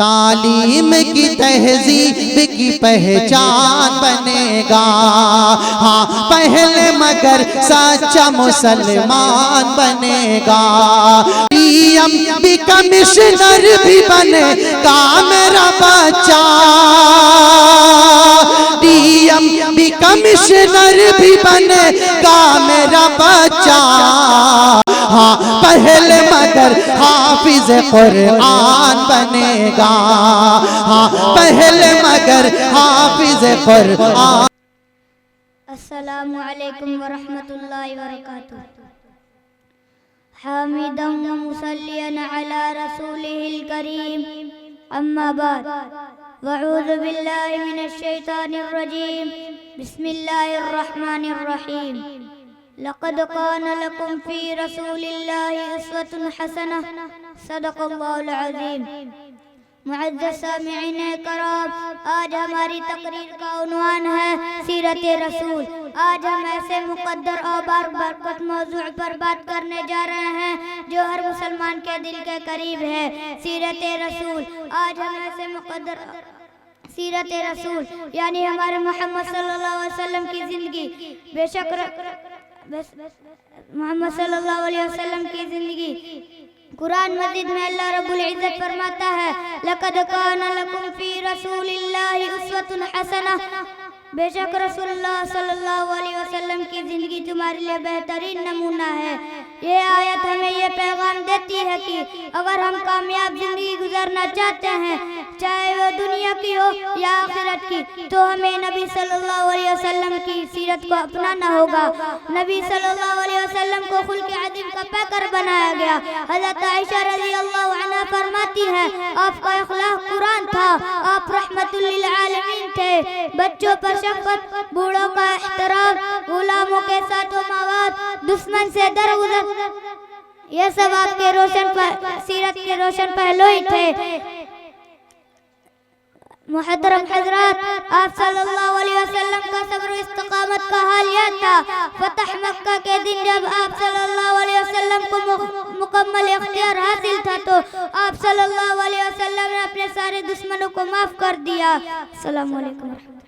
تعلیم کی تہذیب کی پہچان بنے گا، ہاں پہلے مگر سچا مسلمان بنے گا۔ ڈی ایم بھی کمشنر بھی بنے گا میرا بچہ، ڈی ایم بھی کمشنر بھی بنے گا میرا بچہ، ہاں پہلے مگر حافظ قرآن بنے گا، ہاں پہلے مگر حافظ قرآن۔ السلام علیکم ورحمۃ اللہ وبرکاتہ۔ حامدا ومصلیا علی رسولہ الکریم، اما بعد، واعوذ باللہ من الشیطان الرجیم، بسم اللہ الرحمن الرحیم۔ لقد كان لكم في رسول الله أسوة حسنة، صدق الله العظیم۔ معزز سامعین کرام، آج ہماری تقریر کا عنوان ہے سیرت رسول۔ آج ہم ایسے مقدر اور باربرکت موضوع پر بات کرنے جا رہے ہیں جو ہر مسلمان کے دل کے قریب ہے، سیرت رسول۔ آج ہم ایسے مقدر سیرت رسول یعنی ہمارے محمد صلی اللہ علیہ وسلم کی زندگی، بے شک محمد صلی اللہ علیہ وسلم کی زندگی، قرآن مجید میں اللہ رب العزت فرماتا ہے لَقَدْ كَانَ لَكُمْ فِي رَسُولِ اللَّهِ أُسْوَةٌ حَسَنَةٌ، بے شک رسول اللہ صلی اللہ علیہ وسلم کی زندگی تمہارے لیے بہترین نمونہ ہے۔ یہ آیت ہمیں یہ پیغام دیتی ہے کہ اگر ہم کامیاب زندگی گزارنا چاہتے ہیں، چاہے وہ دنیا کی ہو یا آخرت کی، تو ہمیں نبی صلی اللہ علیہ وسلم کی سیرت کو اپنانا ہوگا۔ نبی صلی اللہ علیہ وسلم کو خلق عظیم کا پیکر بنایا گیا۔ حضرت عائشہ رضی اللہ عنہ فرماتی ہیں آپ کا اخلاق قرآن تھا، آپ رحمت للعالمین تھے، بچوں پر شفقت، بوڑھوں کا احترام، غلاموں کے ساتھ و مواد، دشمن سے درگزر، یہ سب آپ کے سیرت کے روشن پہلو ہی تھے۔ محترم حضرات، آپ صلی اللہ علیہ وسلم کا صبر و استقامت کا حال یہ تھا، فتح مکہ کے دن جب آپ صلی اللہ علیہ وسلم کو مکمل اختیار حاصل تھا تو آپ صلی اللہ علیہ وسلم نے اپنے سارے دشمنوں کو معاف کر دیا۔ السلام علیکم۔